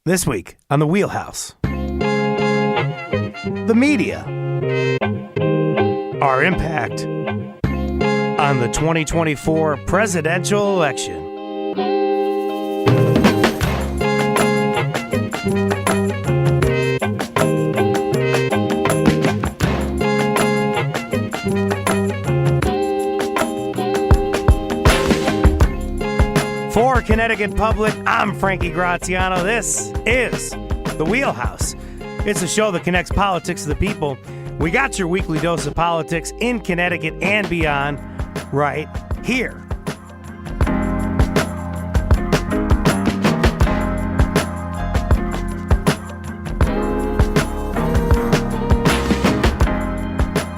This week on The Wheelhouse, the media, our impact on the 2024 presidential election. For Connecticut Public, I'm Frankie Graziano. This is The Wheelhouse. It's a show that connects politics to the people. We got your weekly dose of politics in Connecticut and beyond right here.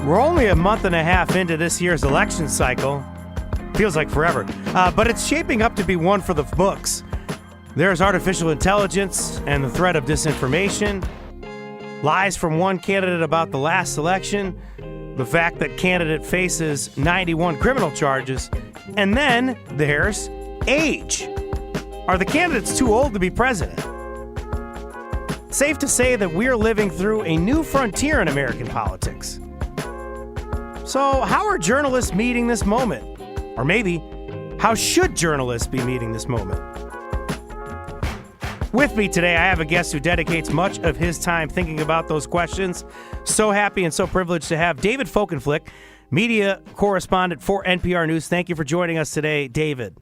We're only a month and a half into this year's election cycle. Feels like forever, but it's shaping up to be one for the books. There's artificial intelligence and the threat of disinformation, lies from one candidate about the last election, the fact that candidate faces 91 criminal charges, and then there's age. Are the candidates too old to be president? Safe to say that we're living through a new frontier in American politics. So how are journalists meeting this moment? Or maybe, how should journalists be meeting this moment? With me today, I have a guest who dedicates much of his time thinking about those questions. So happy and so privileged to have David Folkenflik, media correspondent for NPR News. Thank you for joining us today, David.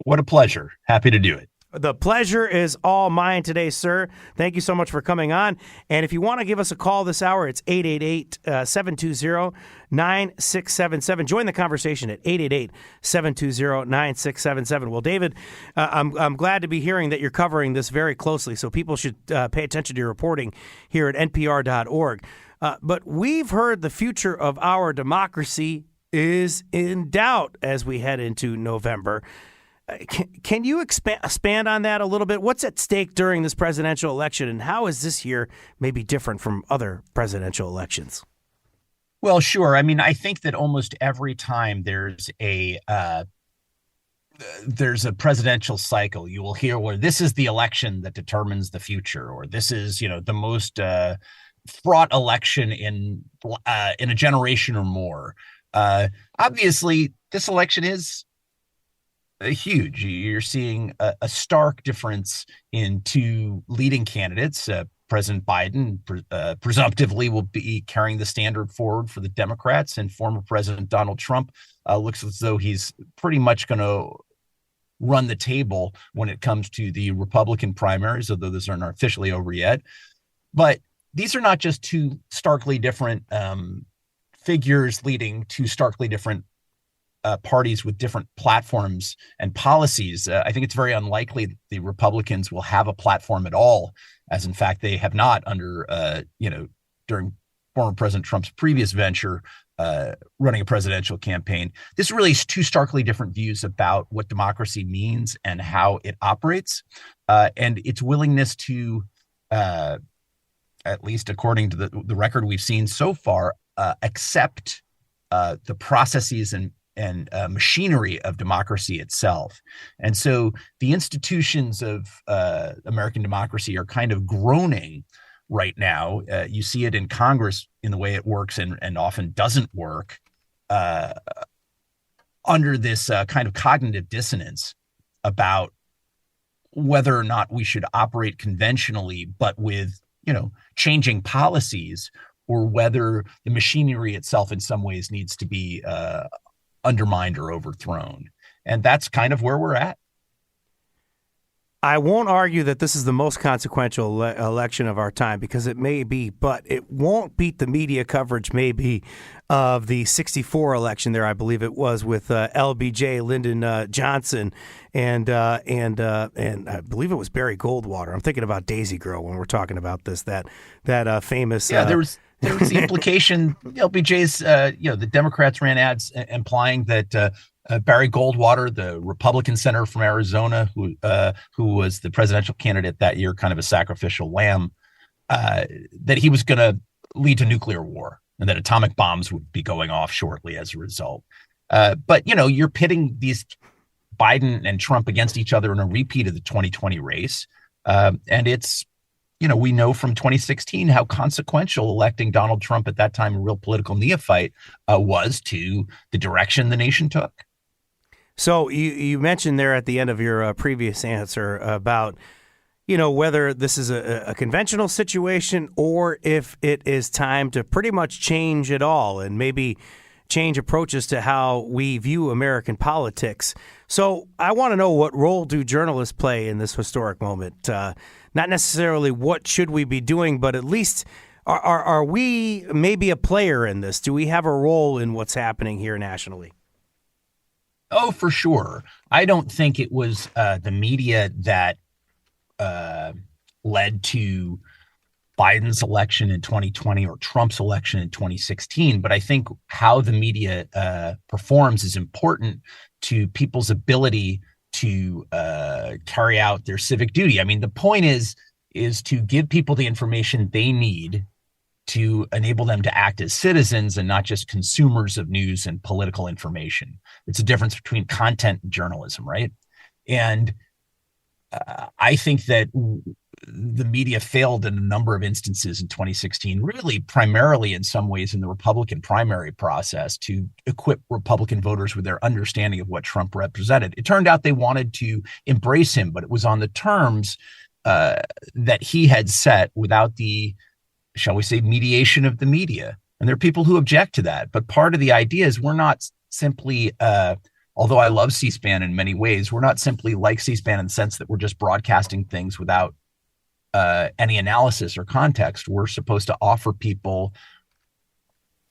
What a pleasure. Happy to do it. The pleasure is all mine today, sir. Thank you so much for coming on. And if you want to give us a call this hour, it's 888-720-9677. Join the conversation at 888-720-9677. Well, David, I'm glad to be hearing that you're covering this very closely, so people should pay attention to your reporting here at npr.org. But we've heard the future of our democracy is in doubt as we head into November. Can you expand on that a little bit? What's at stake during this presidential election, and how is this year maybe different from other presidential elections? Well, sure. I mean, I think that almost every time there's a presidential cycle, you will hear where this is the election that determines the future, or this is, the most fraught election in a generation or more. Obviously, this election is huge. You're seeing a stark difference in two leading candidates. President Biden presumptively will be carrying the standard forward for the Democrats, and former President Donald Trump looks as though he's pretty much going to run the table when it comes to the Republican primaries, although those aren't officially over yet. But these are not just two starkly different figures leading to starkly different parties with different platforms and policies. I think it's very unlikely that the Republicans will have a platform at all, as in fact they have not under, during former President Trump's previous venture, running a presidential campaign. This really is two starkly different views about what democracy means and how it operates, and its willingness to, at least according to the record we've seen so far, accept the processes and machinery of democracy itself. And so the institutions of American democracy are kind of groaning right now. You see it in Congress in the way it works and often doesn't work under this kind of cognitive dissonance about whether or not we should operate conventionally, but with, changing policies, or whether the machinery itself in some ways needs to be undermined or overthrown. And that's kind of where we're at. I won't argue that this is the most consequential election of our time, because it may be, but it won't beat the media coverage maybe of the 64 election there, I believe it was, with LBJ, Lyndon Johnson, and I believe it was Barry Goldwater. I'm thinking about Daisy Girl when we're talking about this, that famous... Yeah, there was the implication, LBJ's, the Democrats ran ads implying that Barry Goldwater, the Republican senator from Arizona, who was the presidential candidate that year, kind of a sacrificial lamb, that he was going to lead to nuclear war and that atomic bombs would be going off shortly as a result. But, you're pitting these Biden and Trump against each other in a repeat of the 2020 race. And it's, we know from 2016 how consequential electing Donald Trump at that time, a real political neophyte, was to the direction the nation took. So you mentioned there at the end of your previous answer about, whether this is a conventional situation or if it is time to pretty much change it all and maybe change approaches to how we view American politics. So I want to know, what role do journalists play in this historic moment? Not necessarily what should we be doing, but at least are we maybe a player in this? Do we have a role in what's happening here nationally? Oh, for sure. I don't think it was the media that led to Biden's election in 2020 or Trump's election in 2016. But I think how the media performs is important to people's ability to carry out their civic duty. I mean, the point is to give people the information they need to enable them to act as citizens and not just consumers of news and political information. It's a difference between content and journalism, right? And I think that the media failed in a number of instances in 2016, really primarily in some ways in the Republican primary process, to equip Republican voters with their understanding of what Trump represented. It turned out they wanted to embrace him, but it was on the terms that he had set without the, shall we say, mediation of the media. And there are people who object to that. But part of the idea is we're not simply, although I love C-SPAN in many ways, we're not simply like C-SPAN in the sense that we're just broadcasting things without any analysis or context. We're supposed to offer people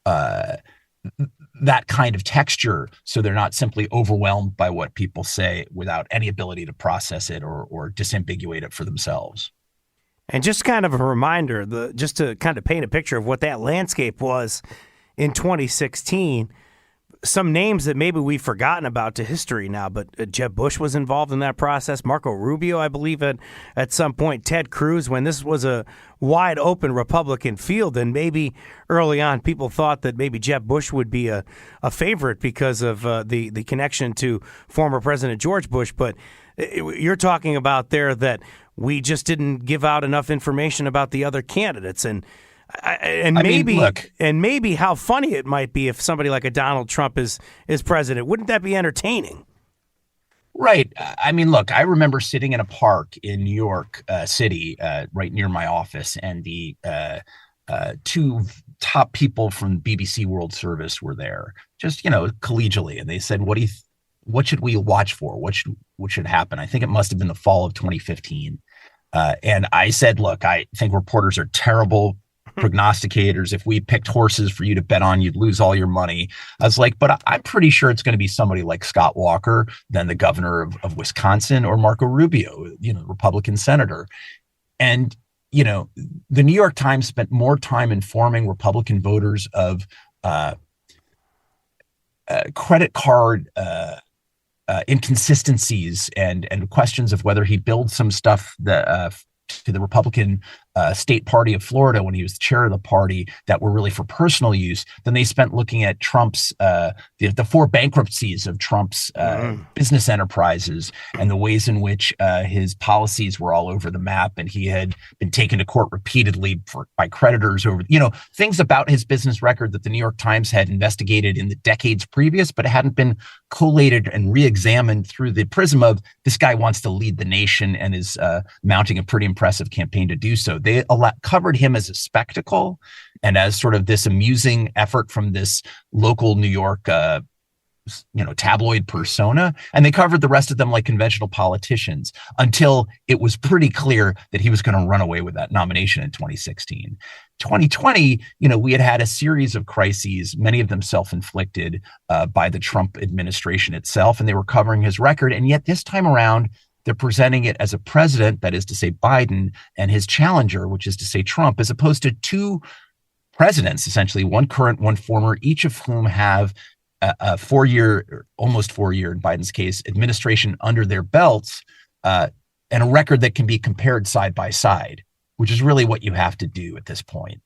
that kind of texture so they're not simply overwhelmed by what people say without any ability to process it or disambiguate it for themselves. And just kind of a reminder, just to kind of paint a picture of what that landscape was in 2016, some names that maybe we've forgotten about to history now, but Jeb Bush was involved in that process. Marco Rubio, I believe, at some point. Ted Cruz, when this was a wide open Republican field, and maybe early on people thought that maybe Jeb Bush would be a favorite because of the connection to former President George Bush. But you're talking about there that we just didn't give out enough information about the other candidates, and maybe how funny it might be if somebody like a Donald Trump is president. Wouldn't that be entertaining? Right. I mean, look, I remember sitting in a park in New York City, right near my office, and the two top people from BBC World Service were there, just collegially, and they said, "What should we watch for? What should happen?" I think it must have been the fall of 2015, and I said, "Look, I think reporters are terrible prognosticators. If we picked horses for you to bet on, you'd lose all your money." I was like, but I'm pretty sure it's going to be somebody like Scott Walker, then the governor of Wisconsin, or Marco Rubio, Republican senator. And, the New York Times spent more time informing Republican voters of credit card inconsistencies and questions of whether he billed some stuff that to the Republican state party of Florida when he was the chair of the party that were really for personal use, then they spent looking at Trump's the four bankruptcies of Trump's business enterprises and the ways in which his policies were all over the map, and he had been taken to court repeatedly by creditors over things about his business record that the New York Times had investigated in the decades previous, but hadn't been collated and re-examined through the prism of this guy wants to lead the nation and is mounting a pretty impressive campaign to do so. They covered him as a spectacle and as sort of this amusing effort from this local New York, tabloid persona. And they covered the rest of them like conventional politicians until it was pretty clear that he was going to run away with that nomination in 2016. 2020, we had a series of crises, many of them self-inflicted by the Trump administration itself, and they were covering his record. And yet this time around, they're presenting it as a president, that is to say Biden, and his challenger, which is to say Trump, as opposed to two presidents, essentially, one current, one former, each of whom have a 4-year, almost 4-year in Biden's case, administration under their belts, and a record that can be compared side by side, which is really what you have to do at this point.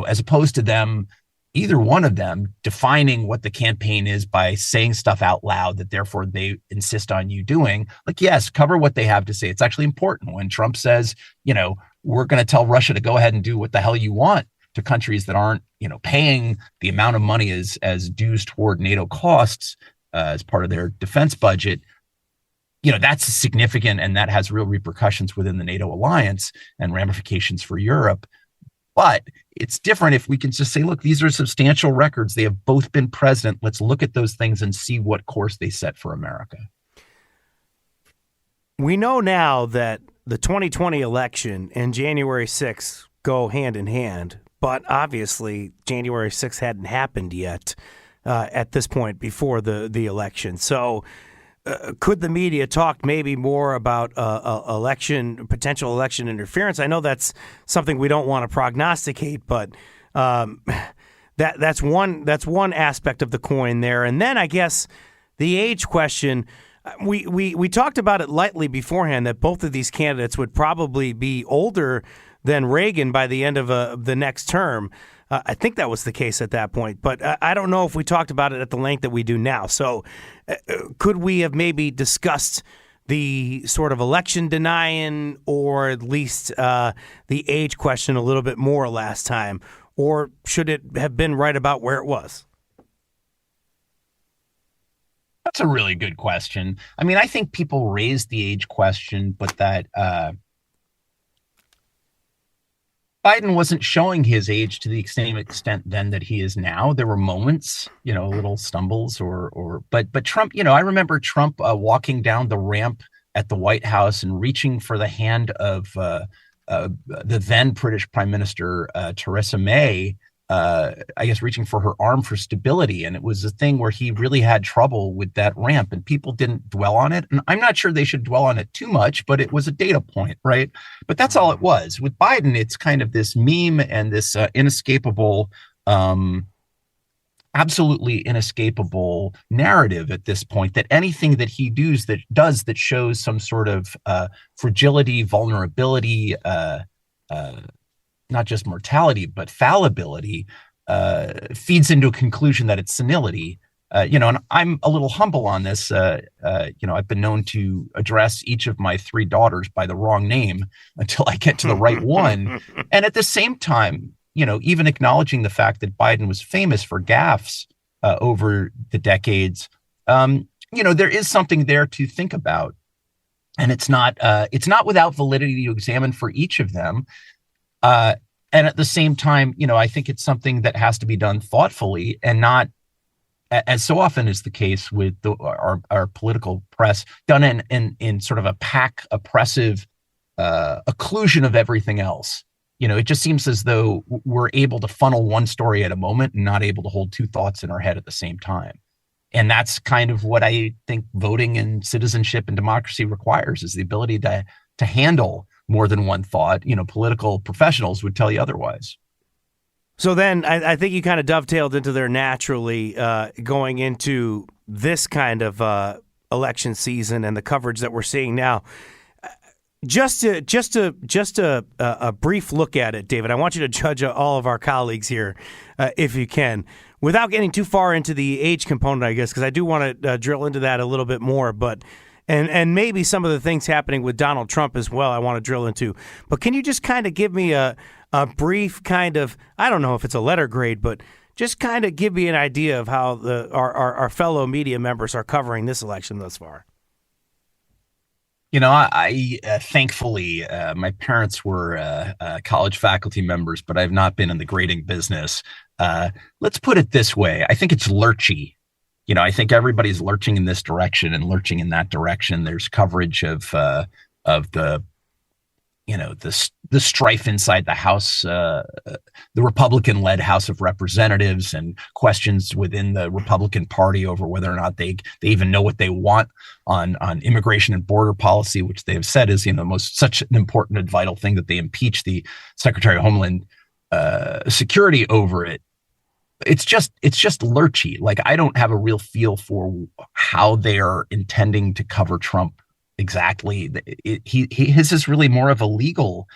As opposed to them either one of them defining what the campaign is by saying stuff out loud that therefore they insist on you doing. Like, yes, cover what they have to say. It's actually important when Trump says, we're going to tell Russia to go ahead and do what the hell you want to countries that aren't, paying the amount of money as dues toward NATO costs as part of their defense budget. That's significant, and that has real repercussions within the NATO alliance and ramifications for Europe. But it's different if we can just say, look, these are substantial records. They have both been president. Let's look at those things and see what course they set for America. We know now that the 2020 election and January 6th go hand in hand, but obviously January 6th hadn't happened yet at this point before the election. So could the media talk maybe more about potential election interference? I know that's something we don't want to prognosticate, but that's one aspect of the coin there. And then I guess the age question. We talked about it lightly beforehand that both of these candidates would probably be older than Reagan by the end of the next term. I think that was the case at that point, but I don't know if we talked about it at the length that we do now. So could we have maybe discussed the sort of election denying or at least the age question a little bit more last time? Or should it have been right about where it was? That's a really good question. I mean, I think people raised the age question, but that Biden wasn't showing his age to the same extent then that he is now. There were moments, little stumbles but Trump, I remember Trump walking down the ramp at the White House and reaching for the hand of the then British Prime Minister, Theresa May, I guess reaching for her arm for stability. And it was a thing where he really had trouble with that ramp and people didn't dwell on it. And I'm not sure they should dwell on it too much, but it was a data point, right? But that's all it was. With Biden, it's kind of this meme and this inescapable, absolutely inescapable narrative at this point that anything that he does that shows some sort of fragility, vulnerability, not just mortality, but fallibility, feeds into a conclusion that it's senility. And I'm a little humble on this. I've been known to address each of my three daughters by the wrong name until I get to the right one. And at the same time, even acknowledging the fact that Biden was famous for gaffes over the decades, there is something there to think about. And it's not without validity to examine for each of them. And at the same time, I think it's something that has to be done thoughtfully and not, as so often is the case with our political press, done in sort of a pack oppressive occlusion of everything else. It just seems as though we're able to funnel one story at a moment and not able to hold two thoughts in our head at the same time. And that's kind of what I think voting and citizenship and democracy requires, is the ability to handle more than one thought. Political professionals would tell you otherwise. So then I think you kind of dovetailed into there naturally, going into this kind of election season and the coverage that we're seeing now. Just a brief look at it, David. I want you to judge all of our colleagues here, if you can, without getting too far into the age component, I guess, because I do want to drill into that a little bit more. But and maybe some of the things happening with Donald Trump as well, I want to drill into. But can you just kind of give me a brief kind of, I don't know if it's a letter grade, but just kind of give me an idea of how our fellow media members are covering this election thus far? I thankfully, my parents were college faculty members, but I've not been in the grading business. Let's put it this way. I think it's lurchy. I think everybody's lurching in this direction and lurching in that direction. There's coverage of the strife inside the House, the Republican-led House of Representatives, and questions within the Republican Party over whether or not they even know what they want on immigration and border policy, which they have said is such an important and vital thing that they impeach the Secretary of Homeland Security over it. It's just lurchy. Like, I don't have a real feel for how they are intending to cover Trump exactly. His is really more of a legal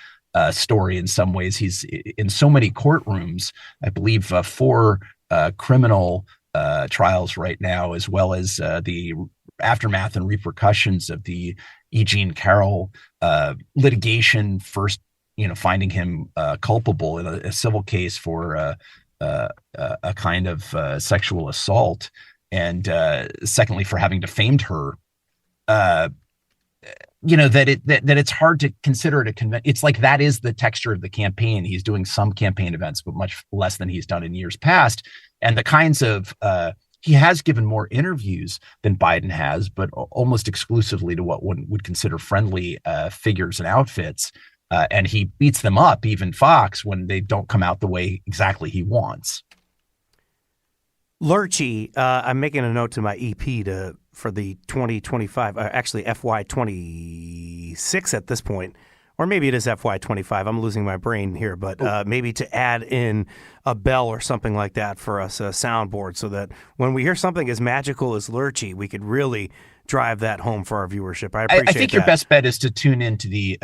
story in some ways. He's in so many courtrooms, I believe 4 criminal trials right now, as well as the aftermath and repercussions of the E. Jean Carroll litigation, first, finding him culpable in a civil case for a kind of sexual assault, and secondly for having defamed her. That it's hard to consider it a convention. It's like that is the texture of the campaign. He's doing some campaign events, but much less than he's done in years past. And the kinds of he has given more interviews than Biden has, but almost exclusively to what one would consider friendly figures and outfits. And he beats them up, even Fox, when they don't come out the way exactly he wants. Lurchy, I'm making a note to my EP for the 2025, actually FY26 at this point, or maybe it is FY25. I'm losing my brain here, but maybe to add in a bell or something like that for us, a soundboard, so that when we hear something as magical as Lurchy, we could really drive that home for our viewership. I appreciate I think that. Your best bet is to tune into the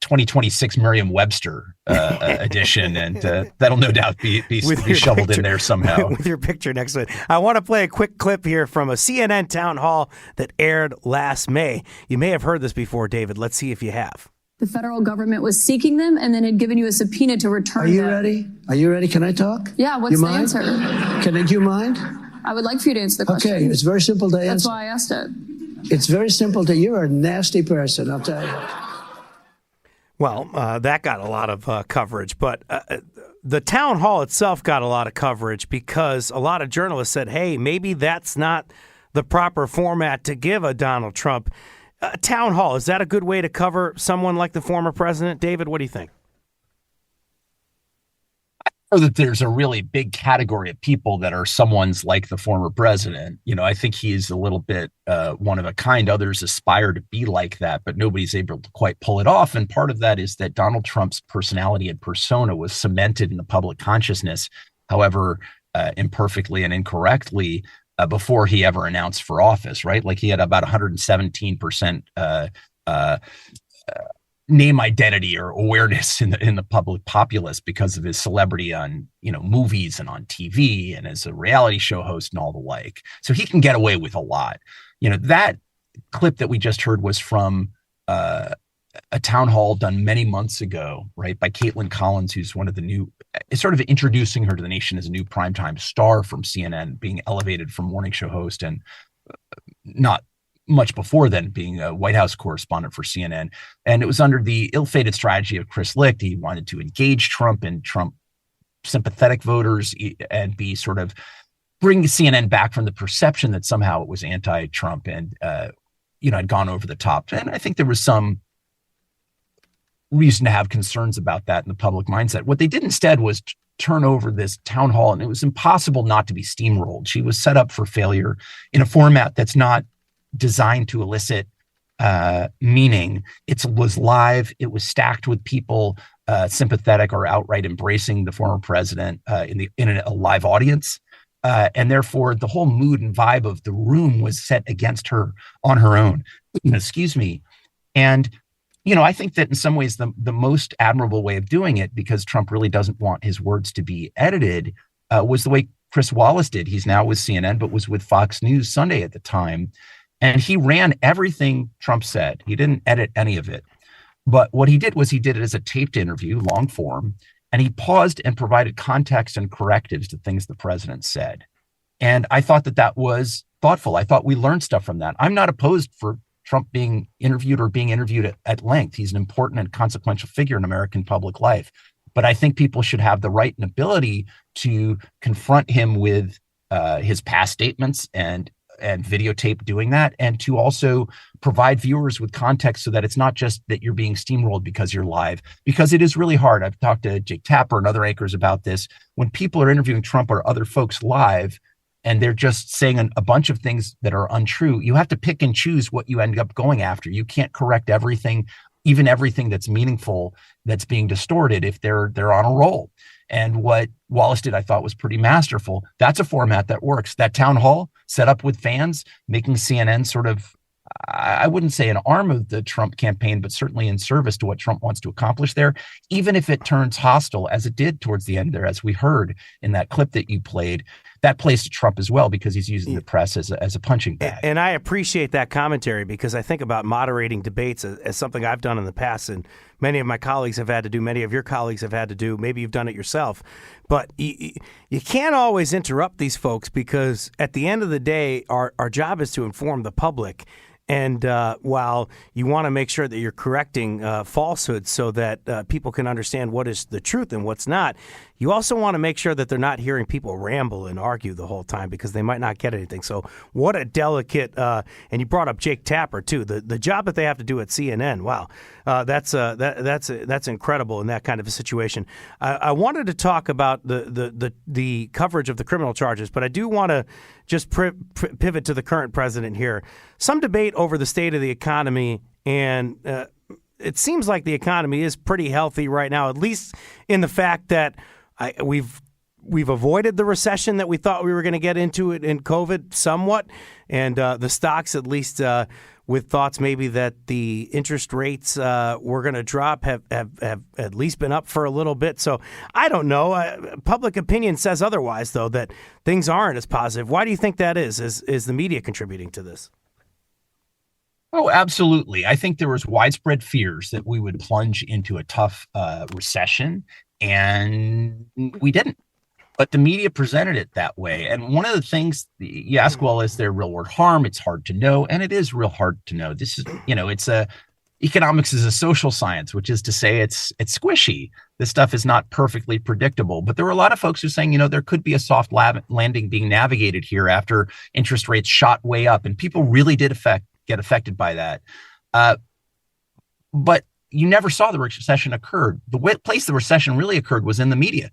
2026 Merriam-Webster edition, and that'll no doubt be shoveled in there somehow with your picture next to it. I want to play a quick clip here from a CNN town hall that aired last May. You may have heard this before, David. Let's see if you have. The federal government was seeking them and then had given you a subpoena to return them. Are you ready? Are you ready? Can I talk? Yeah, what's the answer? Do you mind? I would like for you to answer the question. Okay, it's very simple to answer. That's why I asked it. It's very simple to, you're a nasty person, I'll tell you. Well, that got a lot of coverage, but the town hall itself got a lot of coverage because a lot of journalists said, hey, maybe that's not the proper format to give a Donald Trump town hall. Is that a good way to cover someone like the former president? David, what do you think? I know that there's a really big category of people that are someone's like the former president. I think he's a little bit one of a kind. Others aspire to be like that, but nobody's able to quite pull it off. And part of that is that Donald Trump's personality and persona was cemented in the public consciousness, however imperfectly and incorrectly, before he ever announced for office, right? Like he had about 117% name identity or awareness in the public populace because of his celebrity on, movies and on TV and as a reality show host and all the like. So he can get away with a lot. That clip that we just heard was from a town hall done many months ago, right, by Caitlin Collins, who's one of the new, sort of introducing her to the nation as a new primetime star from CNN, being elevated from morning show host and not much before then being a White House correspondent for CNN. And it was under the ill-fated strategy of Chris Licht. He wanted to engage Trump and Trump sympathetic voters and be sort of bring CNN back from the perception that somehow it was anti-Trump and, had gone over the top. And I think there was some reason to have concerns about that in the public mindset. What they did instead was turn over this town hall, and it was impossible not to be steamrolled. She was set up for failure in a format that's not designed to elicit meaning. It was live. It was stacked with people sympathetic or outright embracing the former president in a live audience. And therefore, the whole mood and vibe of the room was set against her on her own. Excuse me. And I think that in some ways, the most admirable way of doing it, because Trump really doesn't want his words to be edited, was the way Chris Wallace did. He's now with CNN, but was with Fox News Sunday at the time. And he ran everything Trump said. He didn't edit any of it. But what he did was he did it as a taped interview, long form, and he paused and provided context and correctives to things the president said. And I thought that was thoughtful. I thought we learned stuff from that. I'm not opposed for Trump being interviewed or being interviewed at length. He's an important and consequential figure in American public life. But I think people should have the right and ability to confront him with his past statements and videotape doing that, and to also provide viewers with context so that it's not just that you're being steamrolled because you're live, because it is really hard. I've talked to Jake Tapper and other anchors about this. When people are interviewing Trump or other folks live, and they're just saying a bunch of things that are untrue, you have to pick and choose what you end up going after. You can't correct everything, even everything that's meaningful, that's being distorted if they're on a roll. And what Wallace did, I thought, was pretty masterful. That's a format that works. That town hall set up with fans, making CNN sort of I wouldn't say an arm of the Trump campaign, but certainly in service to what Trump wants to accomplish there, even if it turns hostile, as it did towards the end there, as we heard in that clip that you played. That plays to Trump as well, because he's using the press as a punching bag. And I appreciate that commentary, because I think about moderating debates as something I've done in the past, and many of my colleagues have had to do, many of your colleagues have had to do, maybe you've done it yourself. But you can't always interrupt these folks, because at the end of the day, our job is to inform the public. And while you want to make sure that you're correcting falsehoods so that people can understand what is the truth and what's not, you also want to make sure that they're not hearing people ramble and argue the whole time, because they might not get anything. So what a delicate and you brought up Jake Tapper, too. The job that they have to do at CNN. Wow, that's incredible in that kind of a situation. I wanted to talk about the coverage of the criminal charges, but I do want to just pivot to the current president here. Some debate over the state of the economy, and it seems like the economy is pretty healthy right now, at least in the fact that we've avoided the recession that we thought we were going to get into it in COVID somewhat, and the stocks, at least with thoughts maybe that the interest rates were going to drop, have at least been up for a little bit. So I don't know. Public opinion says otherwise, though, that things aren't as positive. Why do you think that is? Is the media contributing to this? Oh, absolutely. I think there was widespread fears that we would plunge into a tough recession, and we didn't. But the media presented it that way. And one of the things you ask, well, is there real world harm? It's hard to know. And it is real hard to know. This is, economics is a social science, which is to say it's squishy. This stuff is not perfectly predictable. But there were a lot of folks who are saying, there could be a soft landing being navigated here after interest rates shot way up. And people really did get affected by that. But you never saw the recession occurred. The place the recession really occurred was in the media,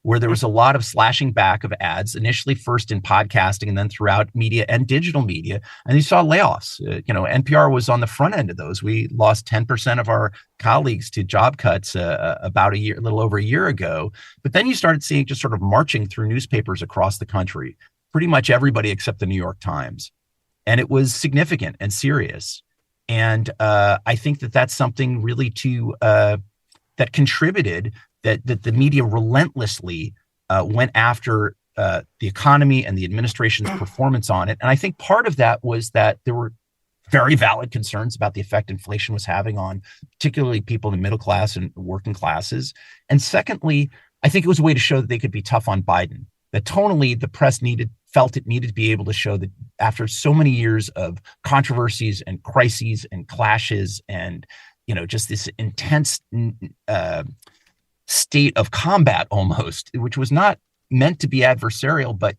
where there was a lot of slashing back of ads, initially first in podcasting and then throughout media and digital media. And you saw layoffs. NPR was on the front end of those. We lost 10% of our colleagues to job cuts about a little over a year ago. But then you started seeing just sort of marching through newspapers across the country, pretty much everybody except the New York Times. And it was significant and serious. And I think that's something really that contributed, that the media relentlessly went after the economy and the administration's performance on it. And I think part of that was that there were very valid concerns about the effect inflation was having on particularly people in the middle class and working classes. And secondly, I think it was a way to show that they could be tough on Biden, that tonally the press felt it needed to be able to show that after so many years of controversies and crises and clashes and, just this intense state of combat almost, which was not meant to be adversarial, but,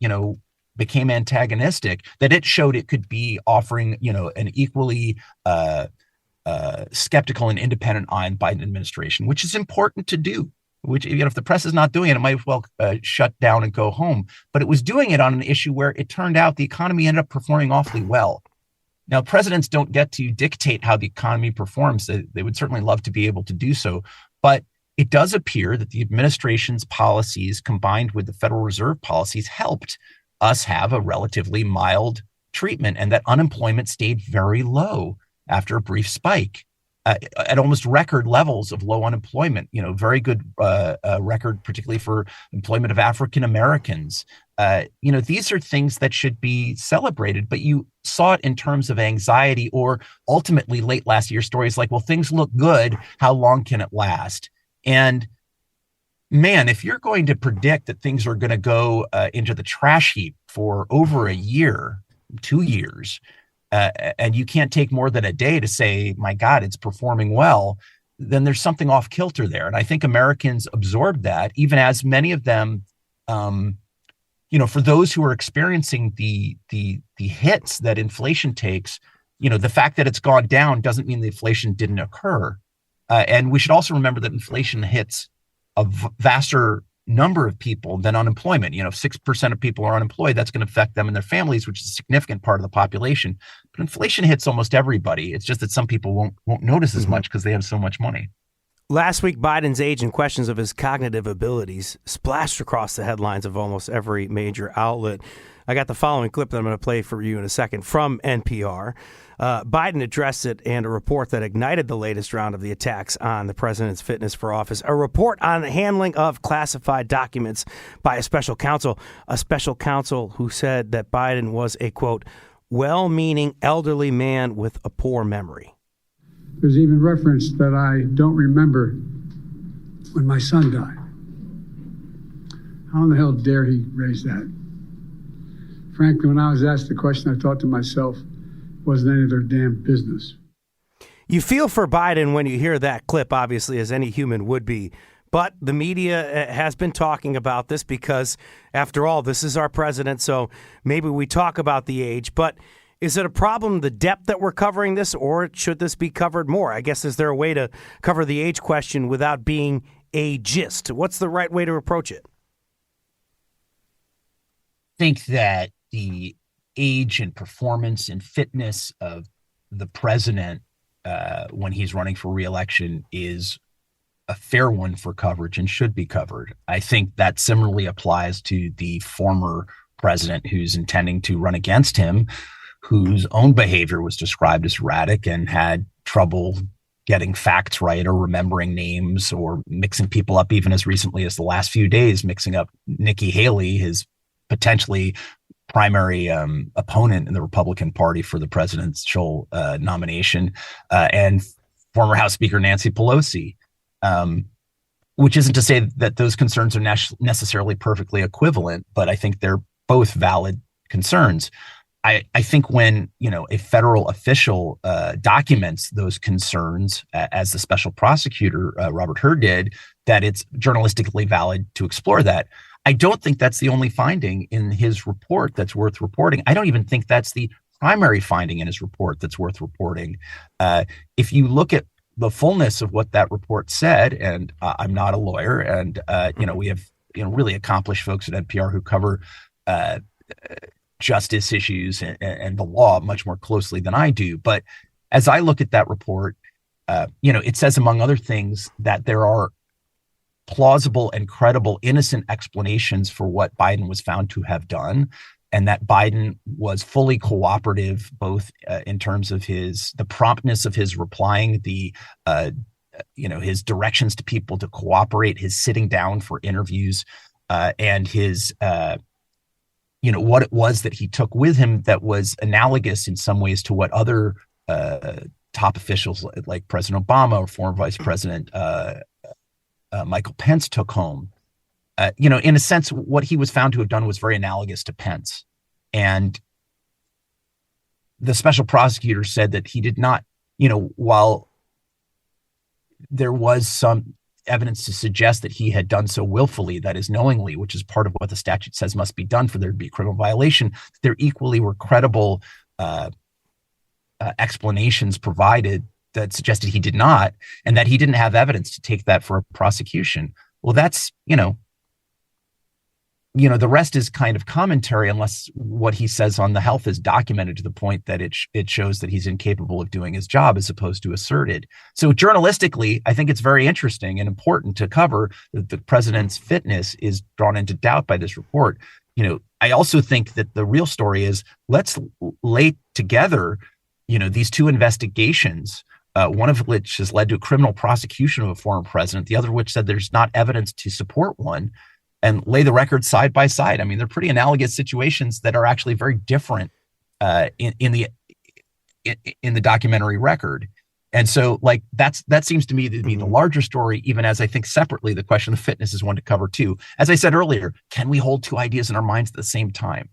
became antagonistic, that it showed it could be offering, an equally skeptical and independent eye on Biden administration, which is important to do. Which, if the press is not doing it, it might as well shut down and go home. But it was doing it on an issue where it turned out the economy ended up performing awfully well. Now, presidents don't get to dictate how the economy performs. They would certainly love to be able to do so. But it does appear that the administration's policies combined with the Federal Reserve policies helped us have a relatively mild treatment, and that unemployment stayed very low after a brief spike. At almost record levels of low unemployment, very good record, particularly for employment of African Americans. These are things that should be celebrated, but you saw it in terms of anxiety, or ultimately late last year stories like, well, things look good. How long can it last? And man, if you're going to predict that things are going to go into the trash heap for over a year, 2 years, and you can't take more than a day to say, my God, it's performing well, then there's something off kilter there. And I think Americans absorbed that, even as many of them, for those who are experiencing the hits that inflation takes, the fact that it's gone down doesn't mean the inflation didn't occur. And we should also remember that inflation hits a vaster number of people than unemployment. If 6% of people are unemployed, that's going to affect them and their families, which is a significant part of the population. But inflation hits almost everybody. It's just that some people won't notice as much because they have so much money. Last week, Biden's age and questions of his cognitive abilities splashed across the headlines of almost every major outlet. I got the following clip that I'm going to play for you in a second from NPR. Biden addressed it and a report that ignited the latest round of the attacks on the president's fitness for office. A report on the handling of classified documents by a special counsel who said that Biden was a, quote, well-meaning elderly man with a poor memory. There's even reference that I don't remember when my son died. How in the hell dare he raise that? Frankly, when I was asked the question, I thought to myself, wasn't any of their damn business. You feel for Biden when you hear that clip, obviously, as any human would be. But the media has been talking about this because, after all, this is our president, so maybe we talk about the age. But is it a problem, the depth that we're covering this, or should this be covered more? I guess, is there a way to cover the age question without being ageist? What's the right way to approach it? I think that the age and performance and fitness of the president when he's running for re-election is a fair one for coverage and should be covered. I think that similarly applies to the former president who's intending to run against him, whose own behavior was described as erratic and had trouble getting facts right or remembering names or mixing people up, even as recently as the last few days, mixing up Nikki Haley, his potentially primary opponent in the Republican Party for the presidential nomination, and former House Speaker Nancy Pelosi, which isn't to say that those concerns are necessarily perfectly equivalent, but I think they're both valid concerns. I think when, a federal official documents those concerns, as the special prosecutor, Robert Hur, did, that it's journalistically valid to explore that. I don't think that's the only finding in his report that's worth reporting. I don't even think that's the primary finding in his report that's worth reporting. If you look at the fullness of what that report said, and I'm not a lawyer, and we have really accomplished folks at NPR who cover justice issues and the law much more closely than I do. But as I look at that report, it says, among other things, that there are plausible and credible innocent explanations for what Biden was found to have done, and that Biden was fully cooperative, both in terms of the promptness of his replying, his directions to people to cooperate, his sitting down for interviews, and his what it was that he took with him that was analogous in some ways to what other top officials like President Obama or former Vice President Michael Pence took home. In a sense, what he was found to have done was very analogous to Pence. And the special prosecutor said that he did not, while there was some evidence to suggest that he had done so willfully, that is knowingly, which is part of what the statute says must be done for there to be a criminal violation, there equally were credible explanations provided that suggested he did not, and that he didn't have evidence to take that for a prosecution. Well, that's, the rest is kind of commentary, unless what he says on the health is documented to the point that it shows that he's incapable of doing his job as opposed to asserted. So journalistically, I think it's very interesting and important to cover that the president's fitness is drawn into doubt by this report. I also think that the real story is, let's lay together, these two investigations, one of which has led to a criminal prosecution of a former president, the other of which said there's not evidence to support one, and lay the records side by side. I mean, they're pretty analogous situations that are actually very different in the documentary record. And so, that seems to me to be the larger story, even as I think separately the question of fitness is one to cover too. As I said earlier, can we hold two ideas in our minds at the same time?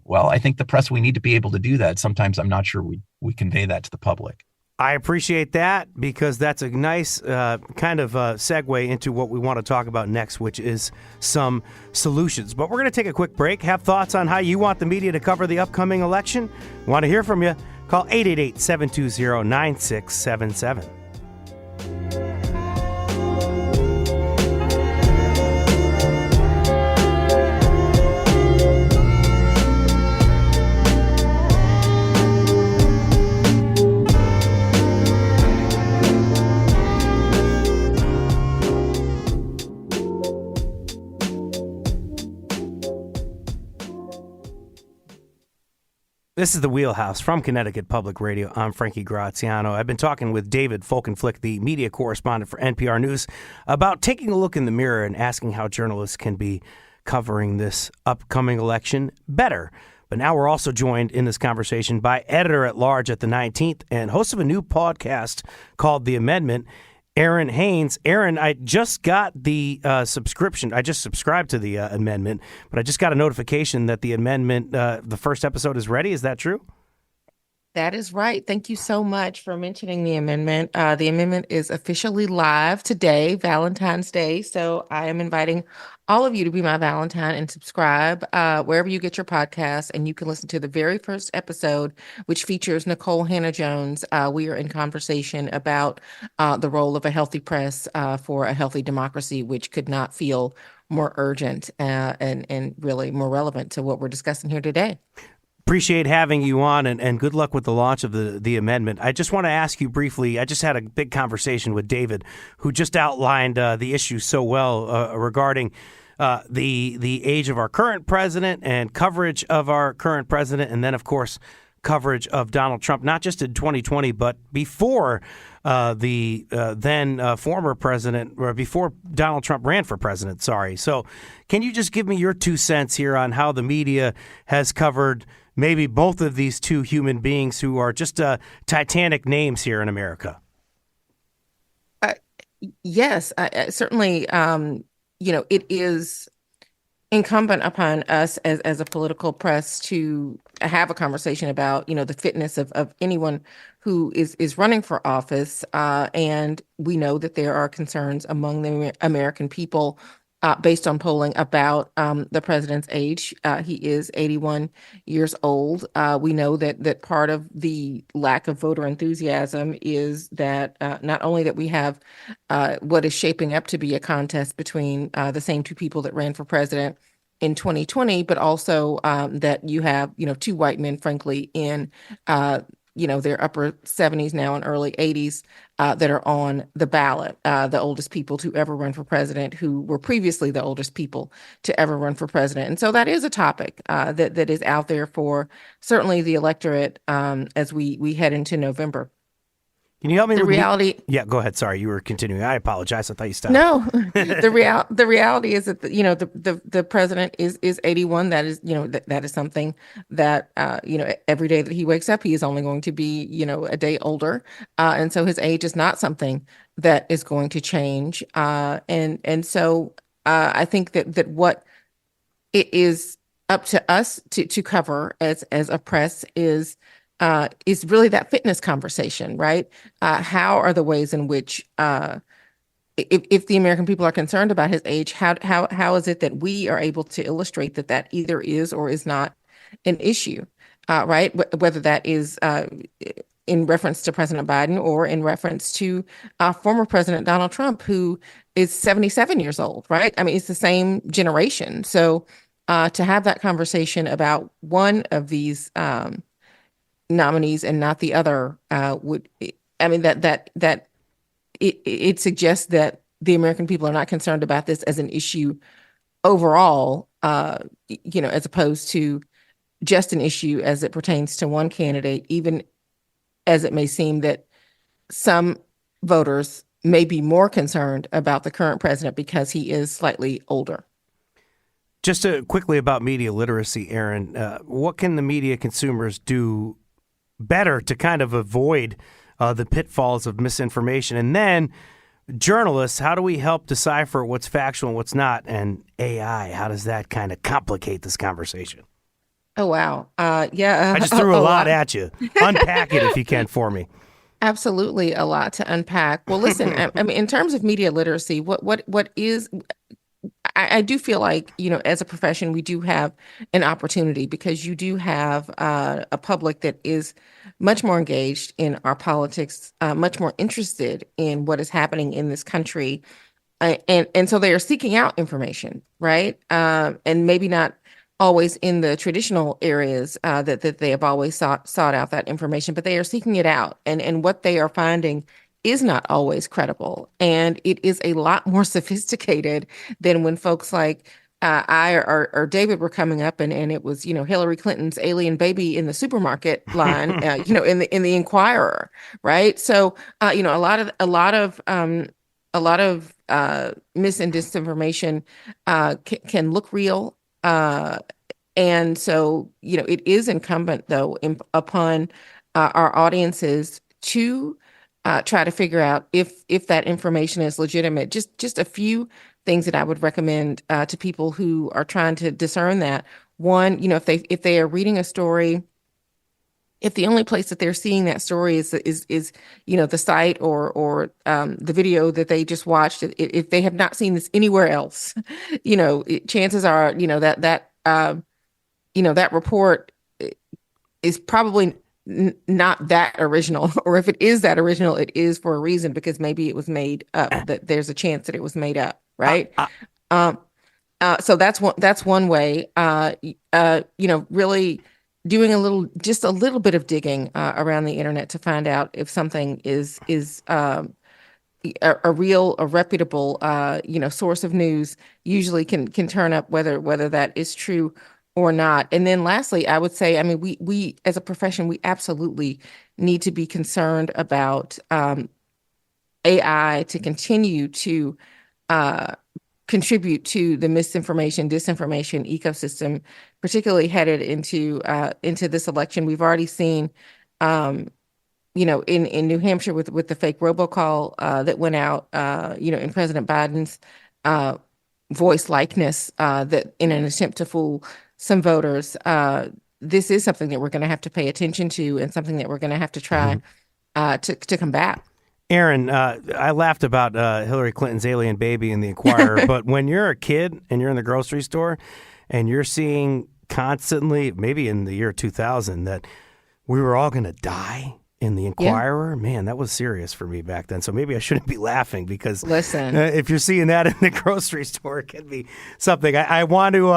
Well, I think the press, we need to be able to do that. Sometimes I'm not sure we convey that to the public. I appreciate that, because that's a nice kind of segue into what we want to talk about next, which is some solutions. But we're going to take a quick break. Have thoughts on how you want the media to cover the upcoming election? Want to hear from you? Call 888-720-9677. This is The Wheelhouse from Connecticut Public Radio. I'm Frankie Graziano. I've been talking with David Folkenflik, the media correspondent for NPR News, about taking a look in the mirror and asking how journalists can be covering this upcoming election better. But now we're also joined in this conversation by editor-at-large at the 19th and host of a new podcast called The Amendment, Aaron Haynes. Aaron, I just got the subscription. I just subscribed to the amendment, but I just got a notification that the amendment, the first episode is ready. Is that true? That is right. Thank you so much for mentioning the amendment. The amendment is officially live today, Valentine's Day. So I am inviting all of you to be my Valentine and subscribe wherever you get your podcasts. And you can listen to the very first episode, which features Nicole Hannah-Jones. We are in conversation about the role of a healthy press for a healthy democracy, which could not feel more urgent and really more relevant to what we're discussing here today. Appreciate having you on, and good luck with the launch of the amendment. I just want to ask you briefly, I just had a big conversation with David, who just outlined the issue so well regarding the age of our current president and coverage of our current president, and then, of course, coverage of Donald Trump, not just in 2020, but before the then former president, or before Donald Trump ran for president, sorry. So can you just give me your 2 cents here on how the media has covered maybe both of these two human beings who are just titanic names here in America? Yes, certainly. It is incumbent upon us as a political press to have a conversation about, the fitness of anyone who is running for office. And we know that there are concerns among the American people based on polling about the president's age. He is 81 years old. We know that part of the lack of voter enthusiasm is that not only that we have what is shaping up to be a contest between the same two people that ran for president in 2020, but also that you have, two white men, frankly, in their upper 70s now and early 80s that are on the ballot, the oldest people to ever run for president, who were previously the oldest people to ever run for president. And so that is a topic that is out there for certainly the electorate as we head into November. Can you help me? The reality. Yeah, go ahead. Sorry, you were continuing. I apologize. I thought you stopped. No, the reality is that the president is 81. That is that is something that every day that he wakes up, he is only going to be a day older, and so his age is not something that is going to change. And so I think that what it is up to us to cover as a press is really that fitness conversation, right? How are the ways in which, if the American people are concerned about his age, how is it that we are able to illustrate that either is or is not an issue, right? Whether that is in reference to President Biden or in reference to former President Donald Trump, who is 77 years old, right? I mean, it's the same generation. So to have that conversation about one of these nominees and not the other it suggests that the American people are not concerned about this as an issue overall, as opposed to just an issue as it pertains to one candidate, even as it may seem that some voters may be more concerned about the current president because he is slightly older. Just quickly about media literacy, Aaron, what can the media consumers do better to kind of avoid the pitfalls of misinformation? And then journalists, how do we help decipher what's factual and what's not? And AI, how does that kind of complicate this conversation? Oh, wow. Yeah. I just threw a lot at you. Unpack it if you can for me. Absolutely a lot to unpack. Well, listen, I mean, in terms of media literacy, what is... I do feel like, as a profession, we do have an opportunity because you do have a public that is much more engaged in our politics, much more interested in what is happening in this country. And so they are seeking out information, right? And maybe not always in the traditional areas that they have always sought out that information, but they are seeking it out. And what they are finding is not always credible. And it is a lot more sophisticated than when folks like I or David were coming up, and it was, Hillary Clinton's alien baby in the supermarket line, in the Inquirer, right? So, a lot of mis and disinformation can look real, and so, it is incumbent though upon our audiences to try to figure out if that information is legitimate. Just a few things that I would recommend to people who are trying to discern that. One, if they are reading a story, if the only place that they're seeing that story is the site or the video that they just watched, if they have not seen this anywhere else, chances are that report is probably not that original, or if it is that original, it is for a reason, because maybe it was made up. That there's a chance that it was made up, right? So that's one way. Really doing just a little bit of digging around the internet to find out if something is a reputable source of news. Usually can turn up whether that is true or not. And then lastly, I would say, we as a profession, we absolutely need to be concerned about AI to continue to contribute to the misinformation, disinformation ecosystem, particularly headed into this election. We've already seen, in New Hampshire with the fake robocall that went out, in President Biden's voice likeness, that in an attempt to fool some voters. This is something that we're going to have to pay attention to, and something that we're going to have to try to combat. Aaron, I laughed about Hillary Clinton's alien baby in the Inquirer, but when you're a kid and you're in the grocery store and you're seeing constantly, maybe in the year 2000, that we were all going to die in the Inquirer, man, that was serious for me back then. So maybe I shouldn't be laughing, because listen, if you're seeing that in the grocery store, it can be something. I do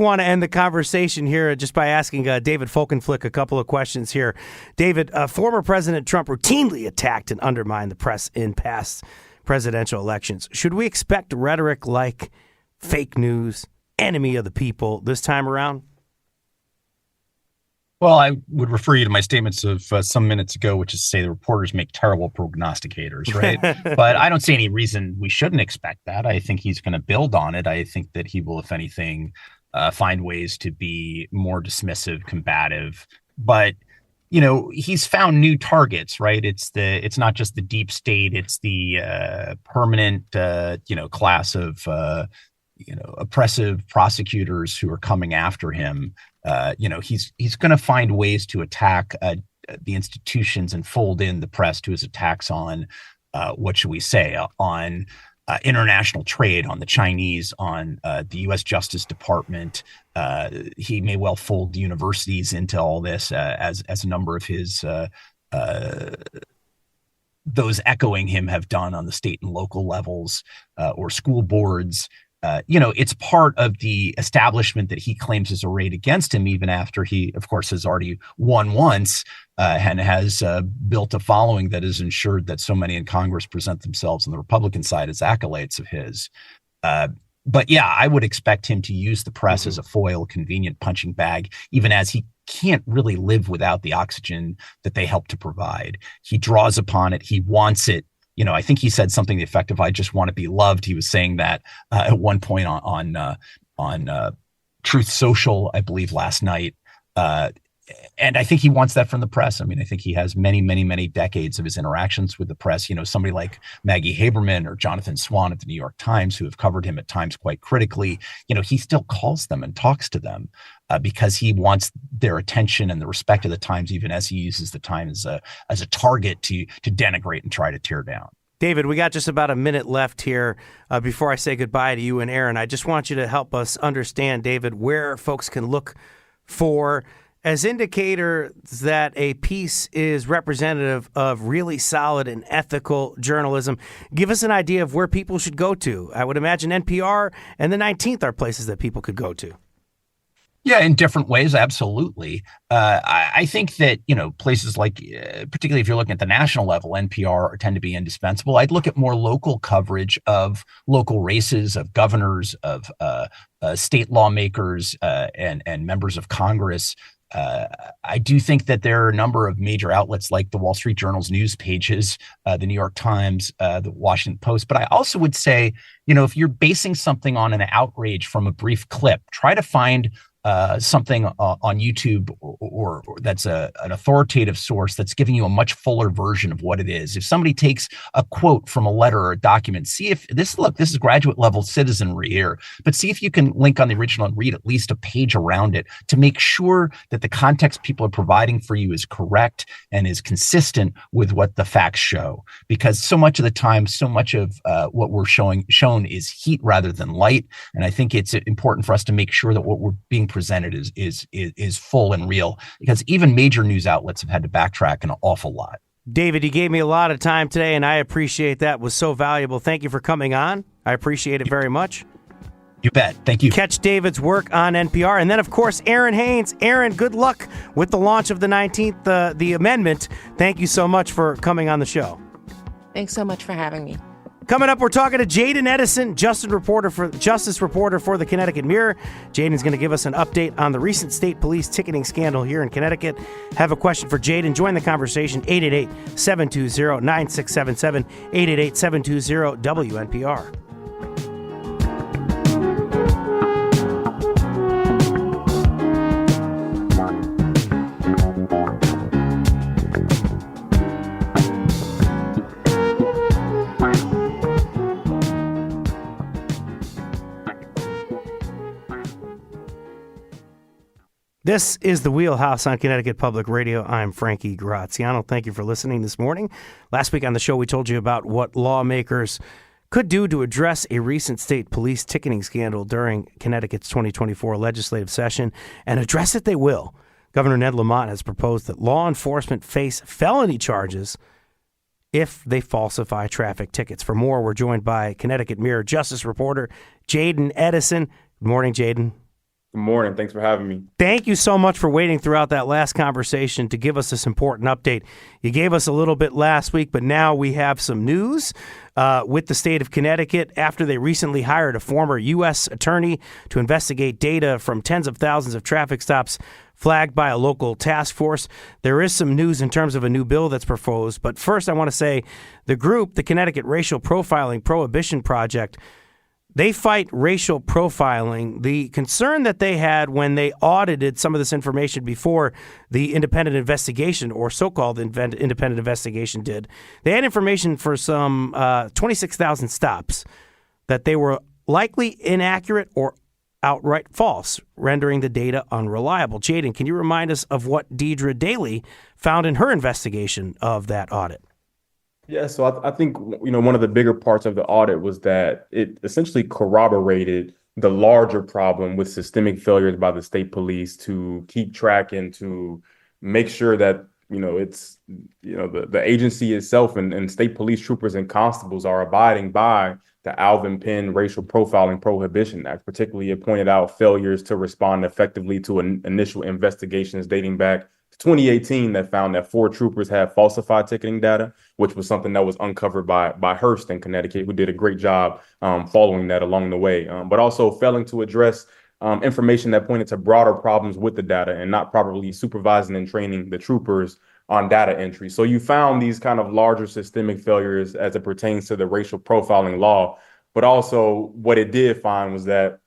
want to end the conversation here just by asking David Folkenflik a couple of questions here. David, former President Trump routinely attacked and undermined the press in past presidential elections. Should we expect rhetoric like fake news, enemy of the people this time around? Well, I would refer you to my statements of some minutes ago, which is to say the reporters make terrible prognosticators, right? But I don't see any reason we shouldn't expect that. I think he's going to build on it. I think that he will, if anything, find ways to be more dismissive, combative. But, he's found new targets, right? It's not just the deep state. It's the permanent, class of, oppressive prosecutors who are coming after him. He's going to find ways to attack the institutions and fold in the press to his attacks on on international trade, on the Chinese, on the U.S. Justice Department. He may well fold universities into all this, as a number of his those echoing him have done on the state and local levels, or school boards. It's part of the establishment that he claims is arrayed against him, even after he, of course, has already won once and has built a following that has ensured that so many in Congress present themselves on the Republican side as acolytes of his. But yeah, I would expect him to use the press as a foil, convenient punching bag, even as he can't really live without the oxygen that they help to provide. He draws upon it. He wants it. I think he said something to the effect of, "I just want to be loved." He was saying that at one point on Truth Social, I believe, last night. And I think he wants that from the press. I think he has many, many, many decades of his interactions with the press. Somebody like Maggie Haberman or Jonathan Swan at the New York Times, who have covered him at times quite critically. He still calls them and talks to them because he wants their attention and the respect of the Times, even as he uses the Times as a target to denigrate and try to tear down. David, we got just about a minute left here before I say goodbye to you and Aaron. I just want you to help us understand, David, where folks can look for as indicators that a piece is representative of really solid and ethical journalism. Give us an idea of where people should go to. I would imagine NPR and the 19th are places that people could go to. Yeah, in different ways, absolutely. I think that, places like, particularly if you're looking at the national level, NPR tend to be indispensable. I'd look at more local coverage of local races, of governors, of state lawmakers, and members of Congress. I do think that there are a number of major outlets like the Wall Street Journal's news pages, the New York Times, the Washington Post. But I also would say, if you're basing something on an outrage from a brief clip, try to find something on YouTube or that's an authoritative source that's giving you a much fuller version of what it is. If somebody takes a quote from a letter or a document, see if this is graduate level citizenry here, but see if you can link on the original and read at least a page around it to make sure that the context people are providing for you is correct and is consistent with what the facts show. Because so much of the time, so much of what we're shown is heat rather than light. And I think it's important for us to make sure that what we're being presented is full and real, because even major news outlets have had to backtrack an awful lot. David, you gave me a lot of time today, and I appreciate that. It was so valuable. Thank you for coming on. I appreciate it very much. You bet. Thank you. Catch David's work on NPR. And then, of course, Aaron Haynes. Aaron, good luck with the launch of the 19th, the amendment. Thank you so much for coming on the show. Thanks so much for having me. Coming up, we're talking to Jayden Edison, justice reporter for the Connecticut Mirror. Jayden's going to give us an update on the recent state police ticketing scandal here in Connecticut. Have a question for Jayden? Join the conversation, 888-720-9677, 888-720-WNPR. This is the Wheelhouse on Connecticut Public Radio. I'm Frankie Graziano. Thank you for listening this morning. Last week on the show, we told you about what lawmakers could do to address a recent state police ticketing scandal during Connecticut's 2024 legislative session, and address it they will. Governor Ned Lamont has proposed that law enforcement face felony charges if they falsify traffic tickets. For more, we're joined by Connecticut Mirror justice reporter Jayden Edison. Good morning, Jayden. Good morning. Thanks for having me. Thank you so much for waiting throughout that last conversation to give us this important update. You gave us a little bit last week, but now we have some news with the state of Connecticut after they recently hired a former U.S. attorney to investigate data from tens of thousands of traffic stops flagged by a local task force. There is some news in terms of a new bill that's proposed. But first, I want to say the group, the Connecticut Racial Profiling Prohibition Project, they fight racial profiling. The concern that they had when they audited some of this information before the independent investigation, or so-called independent investigation, did, they had information for some 26,000 stops that they were likely inaccurate or outright false, rendering the data unreliable. Jayden, can you remind us of what Deidre Daly found in her investigation of that audit? Yeah, so I think, one of the bigger parts of the audit was that it essentially corroborated the larger problem with systemic failures by the state police to keep track and to make sure that, the agency itself and state police troopers and constables are abiding by the Alvin Penn Racial Profiling Prohibition Act. Particularly, it pointed out failures to respond effectively to initial investigations dating back 2018 that found that 4 troopers had falsified ticketing data, which was something that was uncovered by Hearst in Connecticut, who did a great job following that along the way, but also failing to address information that pointed to broader problems with the data and not properly supervising and training the troopers on data entry. So you found these kind of larger systemic failures as it pertains to the racial profiling law, but also what it did find was that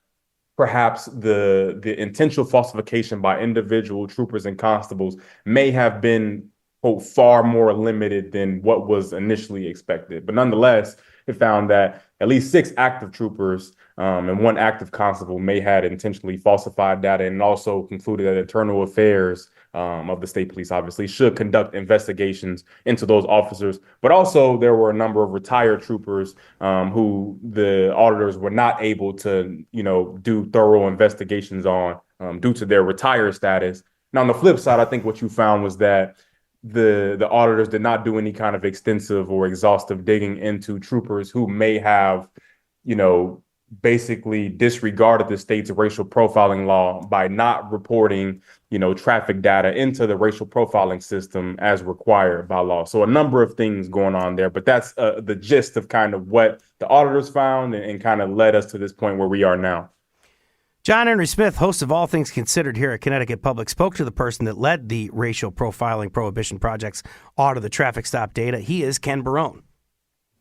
perhaps the intentional falsification by individual troopers and constables may have been, quote, far more limited than what was initially expected. But nonetheless, it found that at least 6 active troopers and 1 active constable may have intentionally falsified data, and also concluded that internal affairs of the state police obviously should conduct investigations into those officers. But also there were a number of retired troopers who the auditors were not able to, do thorough investigations on due to their retired status. Now, on the flip side, I think what you found was that the auditors did not do any kind of extensive or exhaustive digging into troopers who may have, basically disregarded the state's racial profiling law by not reporting, traffic data into the racial profiling system as required by law. So a number of things going on there, but that's the gist of kind of what the auditors found and kind of led us to this point where we are now. John Henry Smith, host of All Things Considered here at Connecticut Public, spoke to the person that led the racial profiling prohibition project's audit of the traffic stop data. He is Ken Barone.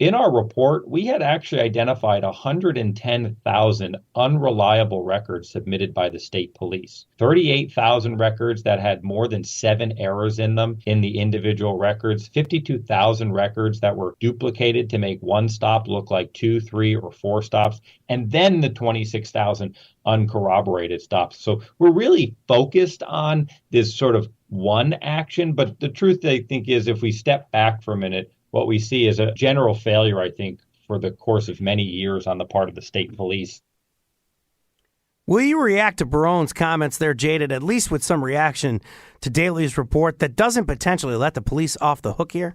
In our report, we had actually identified 110,000 unreliable records submitted by the state police. 38,000 records that had more than 7 errors in them in the individual records, 52,000 records that were duplicated to make one stop look like 2, 3, or 4 stops, and then the 26,000 uncorroborated stops. So we're really focused on this sort of one action, but the truth, I think, is if we step back for a minute, what we see is a general failure, I think, for the course of many years on the part of the state police. Will you react to Barone's comments there, Jaded, at least with some reaction to Daly's report that doesn't potentially let the police off the hook here?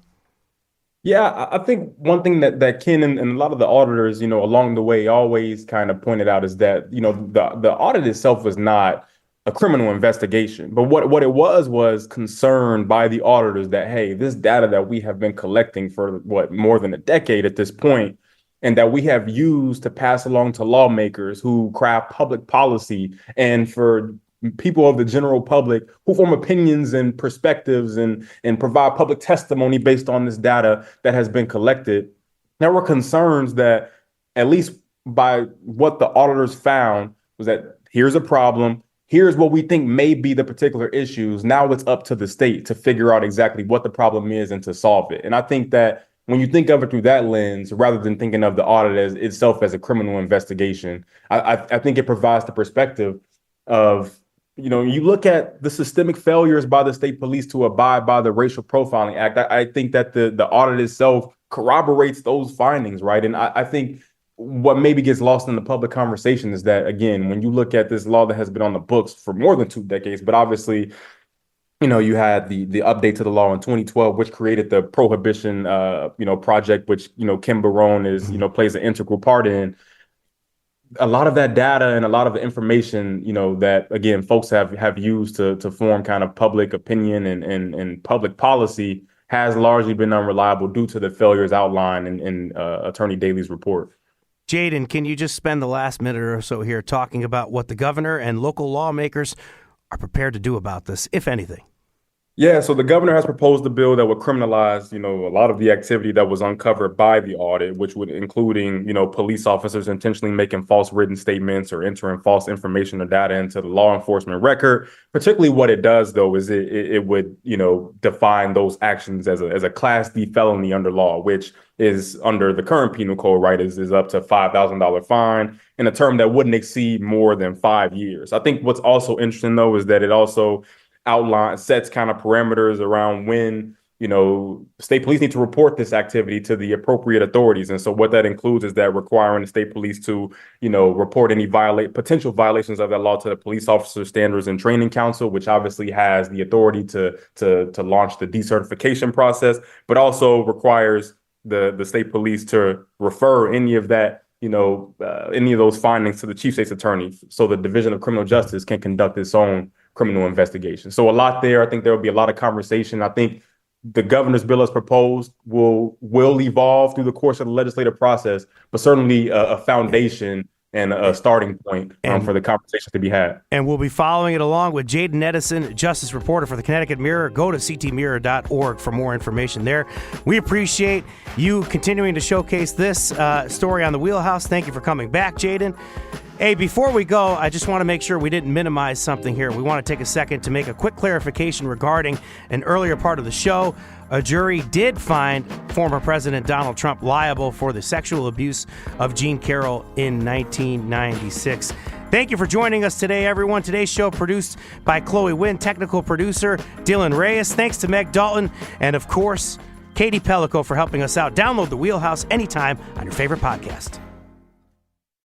Yeah, I think one thing that Ken and a lot of the auditors, along the way always kind of pointed out is that, the audit itself was not a criminal investigation. But what it was concern by the auditors that, hey, this data that we have been collecting for more than a decade at this point, and that we have used to pass along to lawmakers who craft public policy and for people of the general public who form opinions and perspectives and provide public testimony based on this data that has been collected. There were concerns that, at least by what the auditors found, was that here's a problem. Here's what we think may be the particular issues. Now it's up to the state to figure out exactly what the problem is and to solve it. And I think that when you think of it through that lens, rather than thinking of the audit itself as a criminal investigation, I think it provides the perspective of, you look at the systemic failures by the state police to abide by the Racial Profiling Act. I think that the audit itself corroborates those findings, right? And I think what maybe gets lost in the public conversation is that, again, when you look at this law that has been on the books for more than 2 decades, but obviously, you had the update to the law in 2012, which created the Prohibition, project, which, Ken Barone is, plays an integral part in. A lot of that data and a lot of the information, that, again, folks have used to form kind of public opinion and public policy has largely been unreliable due to the failures outlined in Attorney Daly's report. Jaden, can you just spend the last minute or so here talking about what the governor and local lawmakers are prepared to do about this, if anything? Yeah, so the governor has proposed a bill that would criminalize, a lot of the activity that was uncovered by the audit, which would including, police officers intentionally making false written statements or entering false information or data into the law enforcement record. Particularly what it does, though, is it would, define those actions as a Class D felony under law, which is under the current penal code, right, is up to $5,000 fine in a term that wouldn't exceed more than 5 years. I think what's also interesting, though, is that it also sets kind of parameters around when, state police need to report this activity to the appropriate authorities. And so what that includes is that requiring the state police to, report any potential violations of that law to the Police Officer Standards and Training Council, which obviously has the authority to launch the decertification process, but also requires the state police to refer any of that, any of those findings to the chief state's attorney so the Division of Criminal Justice can conduct its own criminal investigation. So a lot there. I think there will be a lot of conversation. I think the governor's bill as proposed will evolve through the course of the legislative process, but certainly a foundation and a starting point for the conversation to be had. And we'll be following it along with Jaden Edison, justice reporter for the Connecticut Mirror. Go to ctmirror.org for more information there. We appreciate you continuing to showcase this story on the Wheelhouse. Thank you for coming back, Jaden. Hey, before we go, I just want to make sure we didn't minimize something here. We want to take a second to make a quick clarification regarding an earlier part of the show. A jury did find former President Donald Trump liable for the sexual abuse of Jean Carroll in 1996. Thank you for joining us today, everyone. Today's show produced by Chloe Wynn, technical producer Dylan Reyes. Thanks to Meg Dalton, and of course, Katie Pellico for helping us out. Download the Wheelhouse anytime on your favorite podcast.